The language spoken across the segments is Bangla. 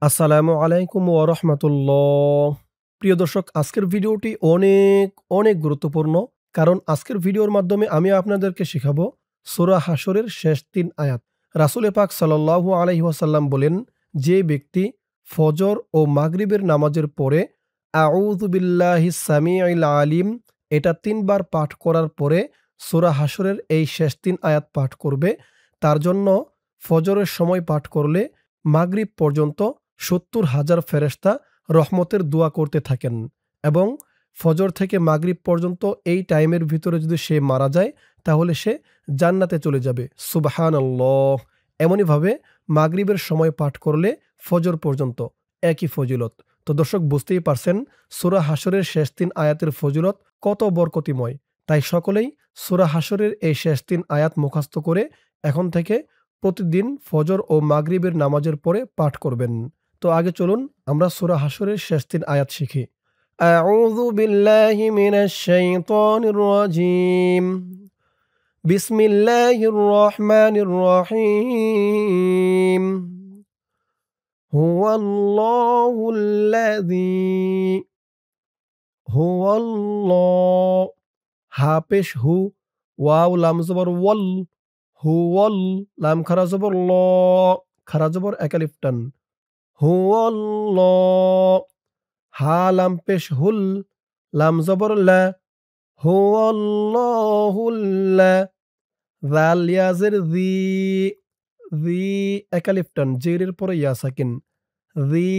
আসসালামু আলাইকুম ওয়া রাহমাতুল্লাহ। প্রিয় দর্শক, আজকের ভিডিওটি অনেক গুরুত্বপূর্ণ। কারণ আজকের ভিডিওর মাধ্যমে আমি আপনাদেরকে শিখাবো সূরা হাশরের শেষ ৩ আয়াত। রাসূল পাক সাল্লাল্লাহু আলাইহি ওয়াসাল্লাম বলেন, যে ব্যক্তি ফজর ও মাগরিবের নামাজের পরে আউযু বিল্লাহিস সামিউল আলিম এটা ৩ বার পাঠ করার পরে সূরা হাশরের এই শেষ ৩ আয়াত পাঠ করবে, তার জন্য ফজরের সময় পাঠ করলে মাগরিব পর্যন্ত ৭০,০০০ ফেরেশতা রহমতের দোয়া করতে থাকেন এবং ফজর থেকে মাগরিব পর্যন্ত এই টাইমের ভিতরে যদি সে মারা যায় তাহলে সে জান্নাতে চলে যাবে। সুবহানাল্লাহ। এমনিভাবে মাগরিবের সময় পাঠ করলে ফজর পর্যন্ত একই ফজিলত। তো দর্শক, বুঝতেই পারছেন সূরা হাশরের শেষ ৩ আয়াতের ফজিলত কত বরকতিময়। তাই সকলেই সূরা হাশরের এই শেষ ৩ আয়াত মুখস্থ করে এখন থেকে প্রতিদিন ফজর ও মাগরিবের নামাজের পরে পাঠ করবেন। তো আগে চলুন আমরা সূরা হাশরের শেষ ৩ আয়াত শিখি। আউযু বিল্লাহি মিনাশ শাইতানির রাজীম। বিসমিল্লাহির রহমানির রহিম। হুয়াল্লাহ হা পেশ হু, ওয়াও লাম জবর ওয়াল, হুয়াল লাম খারা জবর ল, খারা জবর এক আলিফ টান, হুয়াল্লাহ। হা লাম পেশ হুল, লাম জবর লা, হুয়াল্লাহুল্লা। যাল ইয়াজের জি, জি এক আলিফ টান, জেরের পরে ইয়া সাকিন, জি।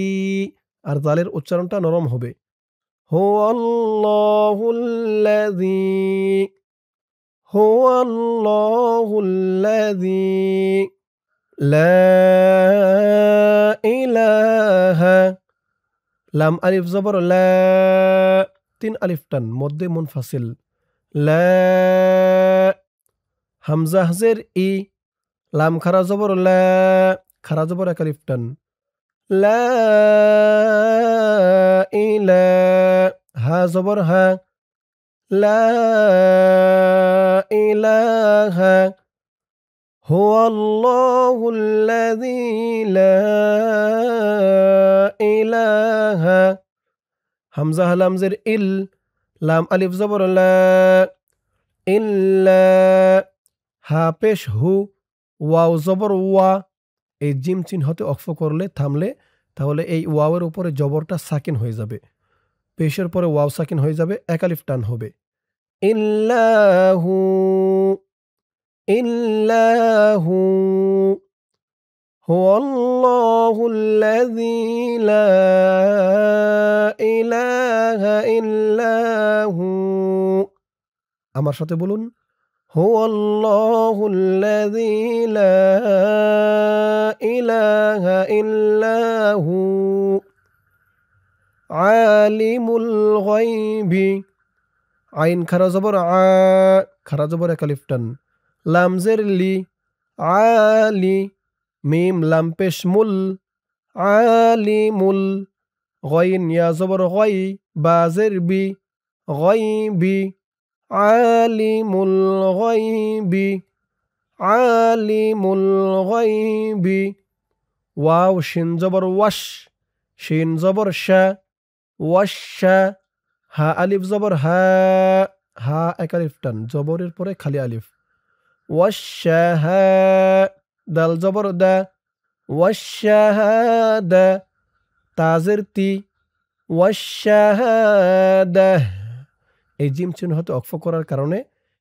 আর জালের উচ্চারণটা নরম হবে। হুয়াল্লাহুল্লাযী, হুয়াল্লাহুল্লাযী লা ইলাহা। লাম আলিফ জবর লা, ৩ আলিফ টান, মধ্যে মুনফাসিল, লা। হামজা জের ই, লাম খারা জবর লা, খারা জবর এক আলিফ টান, লা ইলাহা জবর হা, লা ইলাহা। হুয়াল্লাহুল্লাযী লা ইলাহা। হামজা লাম জের ইল, লাম আলিফ জবর লা, ইল্লা। হা পেশ হু, ওয়াও জবর ওয়া। এই জিম চিহ্নতে অক্ফ করলে থামলে তাহলে এই ওয়াওয়ের উপরে জবরটা সাকিন হয়ে যাবে, পেশের পরে ওয়াও সাকিন হয়ে যাবে, এক আলিফ টান হবে। ইল্লাহু, ইল্লাহু হুয়াল্লাহুল্লাযী লা ইলাহা ইল্লাহু। আমার সাথে বলুন, হুয়াল্লাহুল্লাযী লা ইলাহা ইল্লাহু আলিমুল গায়বি। আইন খারা জবর আ, খারা জবর এক আলিফ টান, লাম জের লি, আলি। মিম লাম পেশ মুল, আলিমুল। গইন ইয়া জবর গই, বা জের বি, গায়বি। আলিমুল গায়বি, আলিমুল গায়বি। ওয়াও শিন জবর ওয়াশ, শিন জবর শা, ওয়াশা। হা আলিফ জবর হা, হা এক আলিফ টান, জবরের পরে খালি আলিফ, ওয়াশাহা। দাল জবর দা, ওয়াশাহাদা। তাজের তি, ওয়াশাহাদা। এই জিম চিহ্ন হতে অক্ফ করার কারণে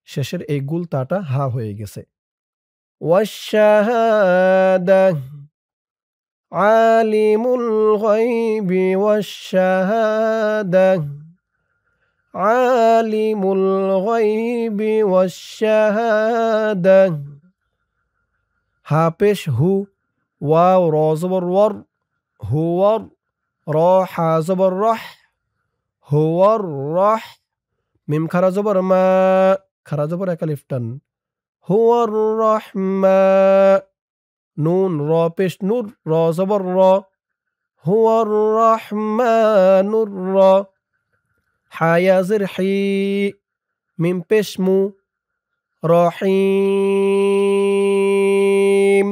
শেষের এই গুল তাটা হা হয়ে গেছে। ওয়াশাহাদা আলিমুল গায়বি ওয়াশাহাদা, আলিমুল গায়বি ওয়াশাহাদা। হা পেশ হু, ওয়াও র জবর ওয়ার, হুয়ার। র হা জবর রহ, হুয়ার রহ। মিম খারা জবর মা, খারা জবর এক আলিফ টান, হুয়ার রহমা। নুন র পেশ নূর, র জবর র, হুয়ার রহমানুর র। হায়াজের হি, মিম পেশ মু, রহিম।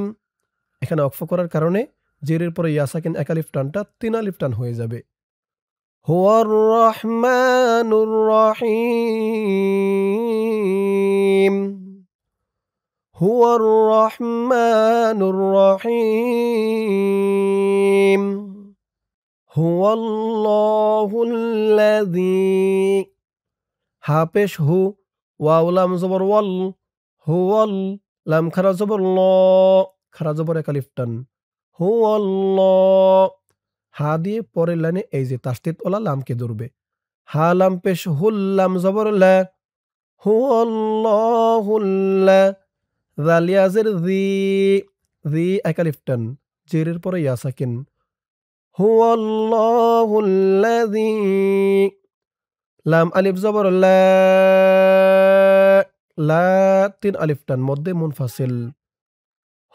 এখানে অক্ফ করার কারণে জেরের পরে ইয়া সাকিন এক আলিফ টানটা 3 আলিফ টান হয়ে যাবে। হুয়ার রহমানুর রহিম, হুয়ার রহমানুর রহিম, হুয়াল্লাহুল্লাযী, হা পেশ হু, ওয়াও লাম জবর ওয়াল, হুয়াল, লাম খারা জবর ল, খারা জবর এক আলিফ টান, হুয়াল্লাহ, হা দিয়ে পরের লাইনে এই যে তাসদীদ ওয়ালা লামকে ধরবে। হা লাম পেশ হুল, লাম জবর লা, হুয়াল্লাহুল্লা, যাল ইয়া জের জি, জি এক আলিফ টান, জেরের পরে ইয়া সাকিন, হুয়াল্লাহুল্লাযী, লাম আলিফ জবর লা, লা 3 আলিফ টান মধ্যে মুনফাসিল,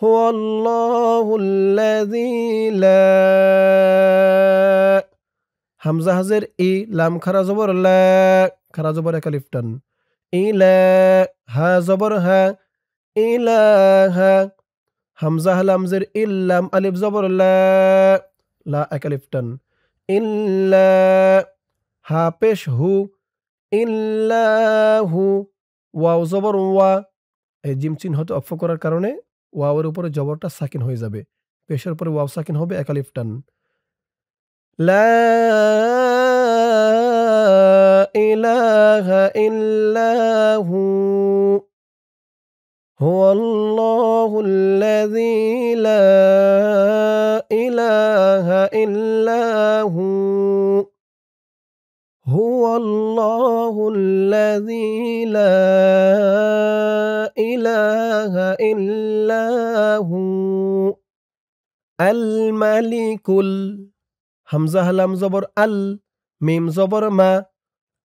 হুয়াল্লাহুল্লাযী লা, হামজা হাজের ই, লাম খারা জবর লা, খারা জবর এক আলিফ টান, ইলা, হা জবর হা, ইলাহা, হামজা লামজের ইল, লাম আলিফ জবর লা, লা এক আলিফ টান, ইল্লা, হা পেশ হু, ইল্লাহু, ওয়াও জবর ওয়া, এই জিম চিহ্নতে অক্ষ করার কারণে ওয়াওয়ের উপরে জবরটা সাকিন হয়ে যাবে। পেশের পরে ওয়াও সাকিন হবে এক আলিফ টান। লা ইলাহা ইল্লাহু, হুয়াল্লাহুল্লাযী লা ইলাহা ইল্লাহু, হুয়াল্লাহুল্লাযী লা ইলাহা ইল্লাহু, আল মালিকুল, হামজা লাম জবর আল, মিম জবর মা,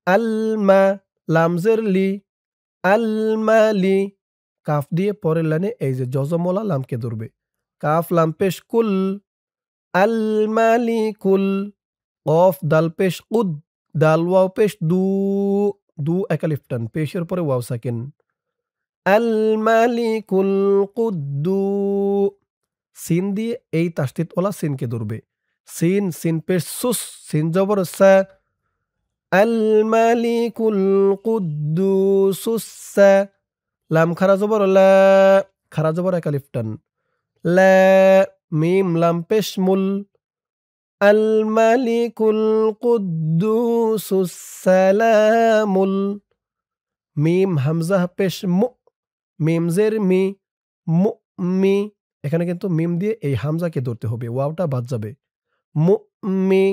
আল মা, লাম জের লি, আল মালি, কাফ দিয়ে পরের লাইনে এই যে জজমওয়ালা লামকে ধরবে। কাফ লাম পেশ কুল, আল মালিকুল, কফ দাল পেশ উদ, দাল ওয়াও পেশ দু, দু এক আলিফ টান, পেশের পরে ওয়াও সাকিন, আল মালিকুল কুদ্দু, সিন দিয়ে এই তাসদীদ ওয়ালা সিনকে ধরবে। সিন, সিন পেশ সুস, সিন জবর সা, আল মালিকুল কুদ্দুসুস সা, লাম খারা জবর লা, খারা জবর এক আলিফ টান, লা, মিম লাম পেশ মুল, আল মালিকুল কুদ্দুসুস সালামুল, মিম হামজা পেশ মু, মিম জের মি, মু মি, এখানে কিন্তু মিম দিয়ে এই হামজাকে ধরতে হবে, ওয়াওটা বাদ যাবে। মু মি,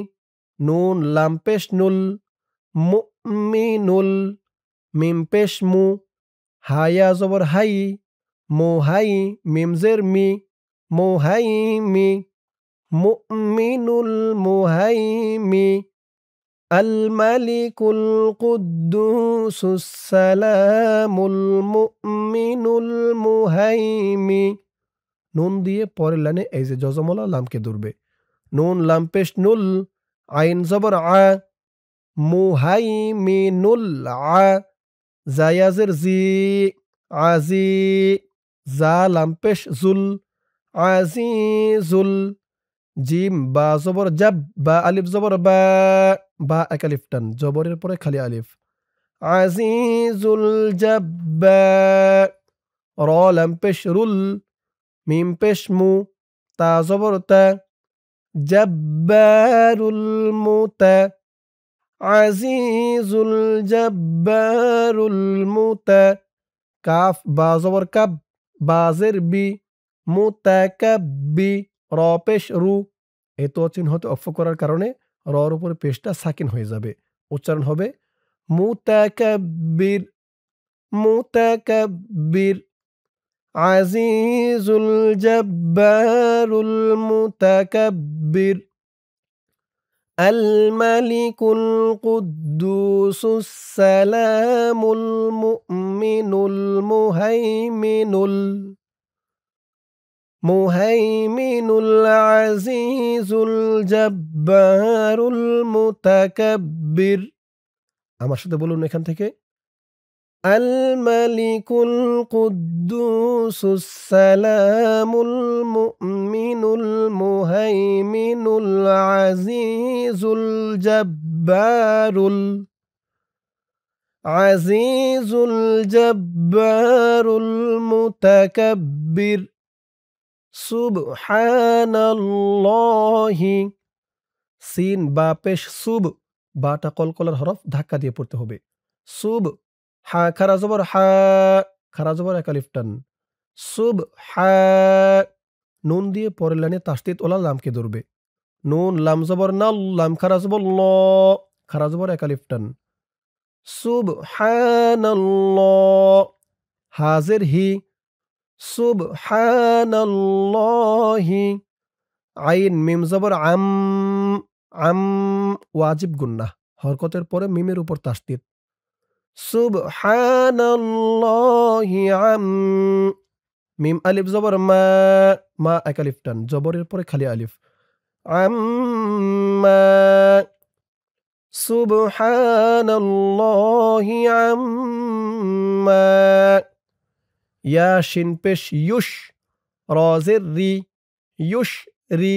নুন লাম পেশ নুল, মু মি নুল, মিম পেশ মু, হায়া জবর হাই, মু হাই, মিম জের মি, মু হাই মি, মুমিনুল মুহাইমি, আল মালিকুল কুদ্দুসুস সালামুল মুমিনুল মুহাইমি, নুন দিয়ে পরের লাইনে এই যে জজমওয়ালা লামকে ধরবে। নুন লাম পেশ নুল, আইন জবর আ, মুহাইমিনুল আ, জায়াজের জি, আজি, জা লাম পেশ জুল, আজিজুল, জিম বা জবর জাব, বা আলিফ জবর বা, বা এক আলিফ টান, জবরের পরে খালি আলিফ, আজিজুল জাব্বা, র লাম পেশ রুল, মিম পেশ মু, তা জবর তা, জাব্বারুল মুতা, আজিজুল জাব্বারুল মুতা, কাফ বা জবর কাব, বা জের বি, মুতাকাব্বি, র পেশ রু, এই তো চিহ্নতে অক্ষ করার কারণে রর উপরে পেশটা সাকিন হয়ে যাবে। উচ্চারণ হবে মুতাকাব্বির, মুতাকাব্বির, আজিজুল জাব্বারুল মুতাকাব্বির, আল মালিকুল কুদ্দুসুস সালামুল মুমিনুল মুহাইমিনুল, মুহাইমিনুল আজিজুল জাব্বারুল মুতাকাব্বির। আমার সাথে বলুন এখান থেকে, আল মালিকুল কুদ্দুসুস সালামুল মুমিনুল মুহাইমিনুল আজিজুল জাব্বারুল মুতাকাব্বির সুবহানাল্লাহি। সিন বা পেশ সুব, বাটা কলকলার হরফ ধাক্কা দিয়ে পড়তে হবে। সুব, হা খারা জবর হা, খারা জবর এক আলিফ টান। সুব হা, নুন দিয়ে পরের লাইনে তাসদিদ ওলা লামকে ধরবে। নুন লাম জবর নাল, লাম খারা জবর ল, খারা জবর এক আলিফ টান। সুবহানাল্লাহ, হাজের হি, সুবহানাল্লাহি। আইন মিম জবর আম, আম ওয়াজিব গুন্নাহ, হরকতের পরে মিমের উপর তাসদিদ। সুবহানাল্লাহি আম, মিম আলিফ জবর মা, মা এক আলিফ টান, জবরের পরে খালি আলিফ। আম্মা, সুবহানাল্লাহি আম্মা। ইয়া শিন পেশ ইউশ, রজের রি, ইউশ রি,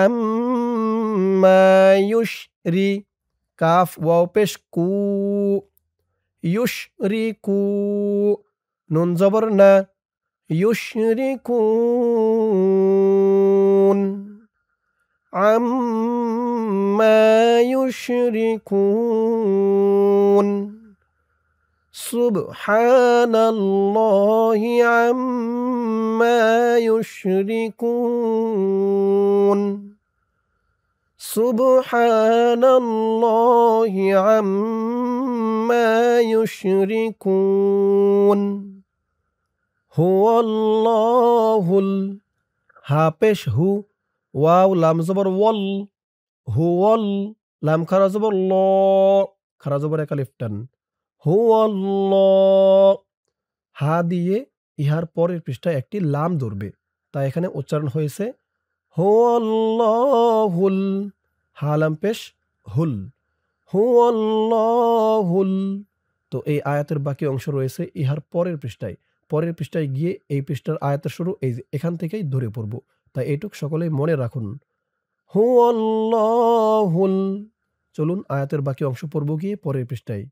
আম্মা ইউশ রি। কাফ ওয়াও পেশ কু, ইউশ রি কু, নুন জবর না, ইউশ রি কুন। আম্মা ইউশ রি কুন। সুবহানাল্লাহি আম্মা ইউশরিকুন। সুবহানাল্লাহি আম্মা ইউশরিকুন। হুয়াল্লাহুল, হা পেশ হু, ওয়াও লাম জবর ওয়াল, হুয়াল, লাম খারা জবর ল, খারা জবর এক আলিফ টান। হুয়াল্লাহ, হা দিয়ে ইহার পরের পৃষ্ঠায় একটি লাম ধরবে, তাই এখানে উচ্চারণ হয়েছে হুয়াল্লাহুল, হা লাম পেশ হুল, হুয়াল্লাহুল। তো এই আয়াতের বাকি অংশ রয়েছে ইহার পরের পৃষ্ঠায়। পরের পৃষ্ঠায় গিয়ে এই পৃষ্ঠার আয়াতের শুরু এই যে এখান থেকেই ধরে পড়ব, তাই এইটুক সকলেই মনে রাখুন। হুয়াল্লাহুল। চলুন আয়াতের বাকি অংশ পড়ব গিয়ে পরের পৃষ্ঠায়।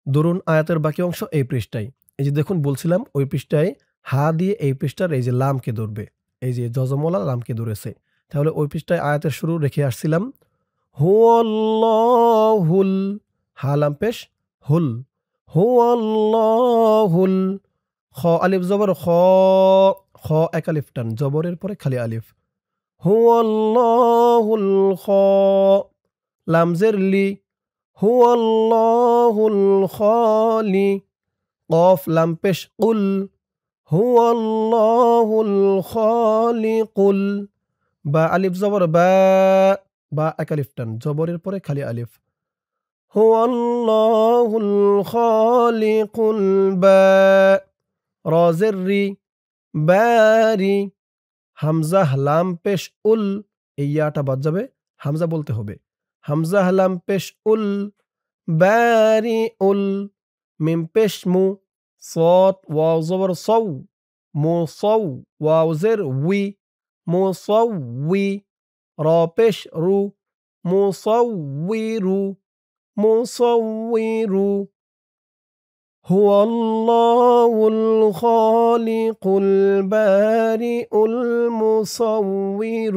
ধরুন আয়াতের বাকি অংশ এই পৃষ্ঠায়। এই যে দেখুন বলছিলাম ওই পৃষ্ঠায় হা দিয়ে এই পৃষ্ঠার এই যে লামকে ধরবে, এই যে যজমলা লামকে ধরেছে, তাহলে ওই পৃষ্ঠায় আয়াতের শুরু রেখে আসছিলাম হুয়াল্লাহুল, হা লাম পেশ হুল, হুয়াল্লাহুল। খ আলিফ জবর খ, খ এক আলিফ টান, জবরের পরে খালি আলিফ। হুয়াল্লাহুল খ, লামজের লি, হুয়াল্লাহুল খালি, কফ লাম পেশ কুল, হুয়াল্লাহুল খালিকুল। বা আলিফ জবর বা, বা এক আলিফ টান, জবরের পরে খালি আলিফ। হুয়াল্লাহুল খালিকুল বা, রজের রি, বারি, হামজাহ লাম পেশ উল, এই ইয়াটা বাদ যাবে, হামজা বলতে হবে। হামজাহ লাম পেশ উল, বারি উল, মিম পেশ মু, صاد واو زبر صو، مصو واو زر وي، مصوي، را পেশ রু، مصور، مصور। هو الله الخالق البارئ المصور।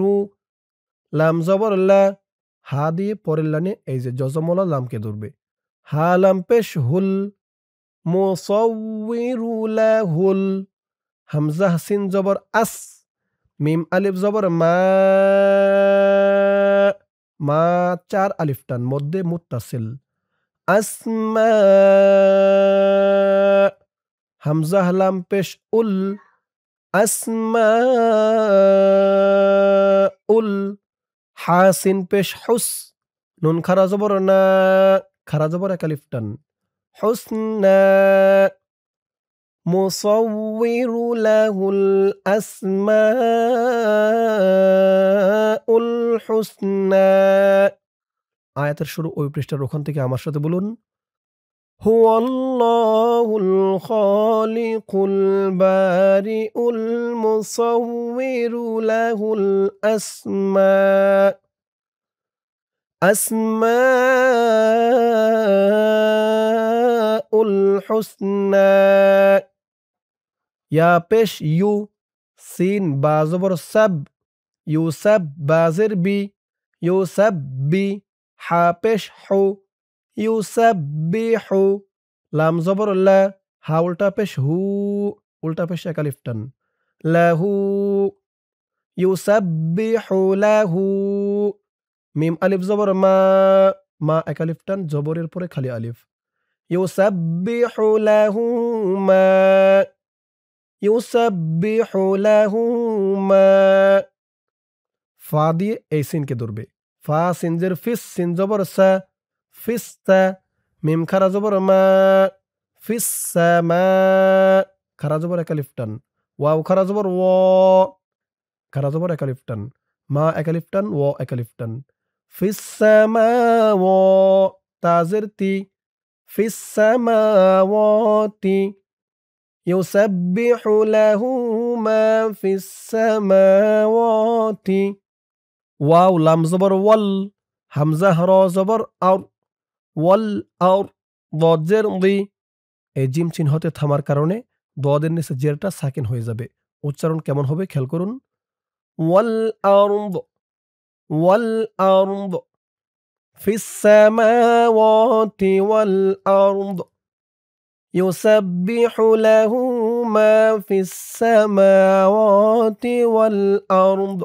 লাম জবর লা, হা দিয়ে পরের লাইনে এই যে যজমলা লামকে ধরবে। হা লাম পেশ হুল, মুসাউউইরু লাহুল। হামজা সিন জবর আস, মিম আলিফ জবর মা, মা চার আলিফ টান, মধ্যে মুত্তাসিল। আসমা, হামজা লাম পেশ উল, আসমা উল। হাসিন পেশ হুস, নুন খারা জবর না, খারা জবর এক আলিফ টান। হুসনা, মুসাউউর লাহুল আসমাউল হুসনা। আয়াতের শুরু ওই পৃষ্ঠার ওখান থেকে আমার সাথে বলুন। হুয়াল্লাহুল খালিকুল বারিউল মুসাউবিরু লাহুল আসমাউল হুসনা। ইয়া পেশ ইউ, সিন বা জবর সাব, ইউসাব বাজের বি, ইউসাব্বি, হা পেশ হু, ইউসাব্বিহু, লাম জবর লা, হা উল্টা পেশ হু, উল্টা পেশ এক আলিফ টান, লাহু, ইউসাব্বিহু লাহু, মিম আলিফ জবর মা, মা এক আলিফ টান, জবরের পরে খালি আলিফ, ইউসাব্বিহু লাহু মা, ইউসাব্বিহু লাহু মা। ফা দিয়ে এই সিনকে ধরবে। ফা সিনজের ফিস, সিন জবর সা, ফিস্তা, মিম খারা জবর মা, ফিসামা, খারা জবর এক আলিফ টান, ওয়াও খারা জবর ও, খারা জবর এক আলিফ টান, মা এক আলিফ টান, ও এক আলিফ টান, ফিসামা ও, তাজের তি, ফিসামাওয়াতি, ইউসাব্বিহু লাহু মা ফিসামাওয়াতি। ওয়াও লাম জবর ওয়াল, হামজা র জবর আউর, ওয়াল আউর, দজের দি, এই জিম চিহ্নতে থামার কারণে দদের নিচে জেরটা সাকিন হয়ে যাবে। উচ্চারণ কেমন হবে খেয়াল করুন। ওয়াল আরদ, ওয়াল আরদ, ফিস সামাওয়াতি ওয়াল আরদ, ইউসাব্বিহু লাহু মা ফিস সামাওয়াতি ওয়াল আরদ,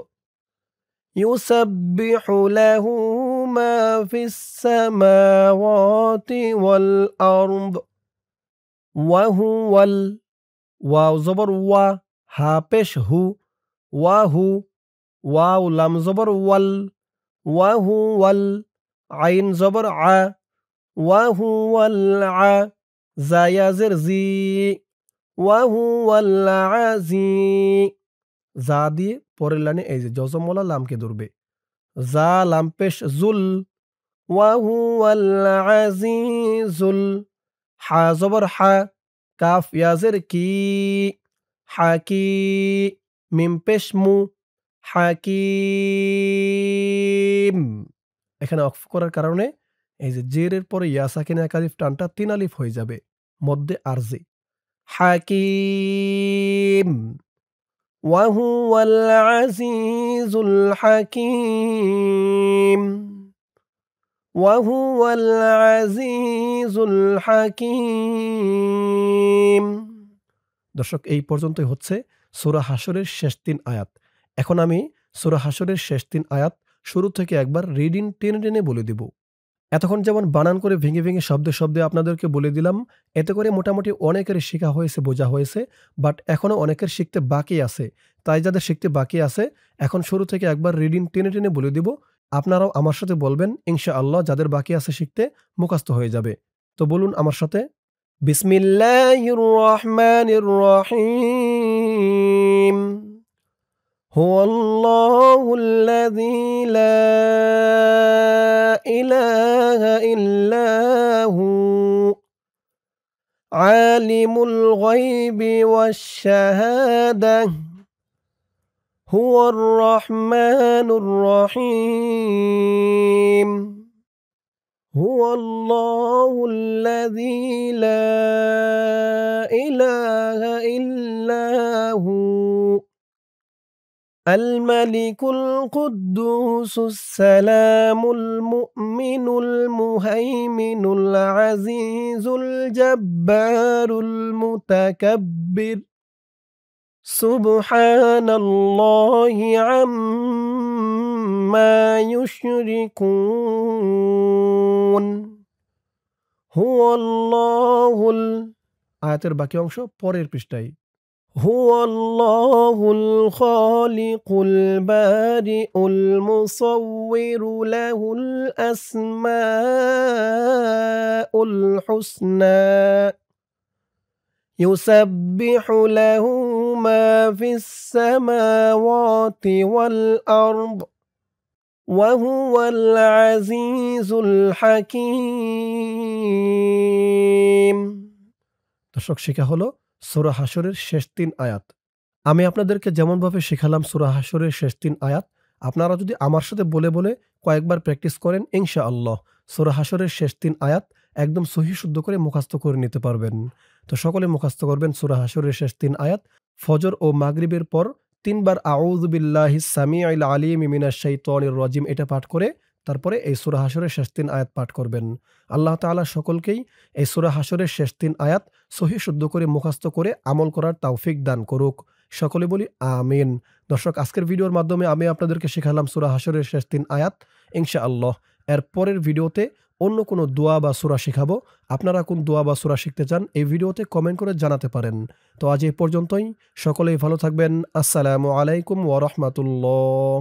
يسبح له ما في السماوات والأرض وهو واو زبر وا، হা পেশ হু, ওয়াহু, ওয়াও লাম জবর ওয়াল, ওয়াহু ওয়াল, আইন জবর আ, ওয়াহু ওয়াল আ, জায়াজের জি, ওয়াহু ওয়াল আজি, জা দিয়ে পরের লাইনে এই যে জজমওয়ালা লামকে ধরবে। জা লাম পেশ জুল, ওয়াহুয়াল আজিজুল, হা জবর হা, কাফ ইয়াজের কি, হাকি, মিম পেশ মু, হাকিম। এখানে অক্ফ করার কারণে এই যে জেরের পরে ইয়া সাকিনে এক আলিফ টানটা ৩ আলিফ হয়ে যাবে মধ্যে আরজি। হাকিম, ওয়াহুয়াল আজিজুল হাকিম, ওয়াহুয়াল আজিজুল হাকিম। দর্শক, এই পর্যন্তই হচ্ছে সূরা হাশরের শেষ ৩ আয়াত। এখন আমি সূরা হাশরের শেষ ৩ আয়াত শুরু থেকে একবার রিডিং টেনে টেনে বলে দিব। এতক্ষণ যেমন বানান করে ভেঙে ভেঙে শব্দে শব্দে আপনাদেরকে বলে দিলাম, এতে করে মোটামুটি অনেকেরই শেখা হয়েছে, বোঝা হয়েছে, বাট এখনও অনেকের শিখতে বাকি আছে। তাই যাদের শিখতে বাকি আছে, এখন শুরু থেকে একবার রিডিং টেনে টেনে বলে দিব। আপনারাও আমার সাথে বলবেন, ইনশাআল্লাহ যাদের বাকি আছে শিখতে মুখস্থ হয়ে যাবে। তো বলুন আমার সাথে, বিসমিল্লাহির রহমানির রহিম। هو الله الذي لا إله إلا هو عالم الغيب والشهادة هو الرحمن الرحيم. هو الله الذي لا إله إلا هو الملك القدوس السلام المؤمن المهيمن العزيز الجبار المتكبر سبحان الله عما يشركون. هو الله আয়াতের বাকি অংশ পরের পৃষ্ঠায়। هو الله الخالق البارئ المصور له الأسماء الحسنى يسبح له ما في السماوات والأرض وهو العزيز الحكيم। দর্শক, শিখা হলো সূরা হাশরের শেষ ৩ আয়াত। আমি আপনাদেরকে যেমনভাবে শিখালাম সূরা হাশরের শেষ ৩ আয়াত, আপনারা যদি আমার সাথে বলে, বলে কয়েকবার প্র্যাকটিস করেন, ইনশাআল্লাহ সূরা হাশরের শেষ ৩ আয়াত একদম সহিহ শুদ্ধ করে মুখস্থ করে নিতে পারবেন। তো সকলে মুখস্থ করবেন সূরা হাশরের শেষ ৩ আয়াত। ফজর ও মাগরিবের পর ৩ বার আউযু বিল্লাহিস সামিউল আলিম মিনাশ শাইতানির রাজিম এটা পাঠ করে তারপরে এই সূরা হাশরের শেষ ৩ আয়াত পাঠ করবেন। আল্লাহ তাআলা সকলকেই এই সূরা হাশরের শেষ ৩ আয়াত সহিহ শুদ্ধ করে মুখস্থ করে আমল করার তৌফিক দান করুক। সকলে বলি আমিন। দর্শক, আজকের ভিডিওর মাধ্যমে আমি আপনাদেরকে শেখালাম সূরা হাশরের শেষ ৩ আয়াত। ইনশাআল্লাহ এর পরের ভিডিওতে অন্য কোনো দোয়া বা সূরা শিখাবো। আপনারা কোন দোয়া বা সূরা শিখতে চান এই ভিডিওতে কমেন্ট করে জানাতে পারেন। তো আজ এই পর্যন্তই। সকলেই ভালো থাকবেন। আসসালামু আলাইকুম ওয়া রাহমাতুল্লাহ।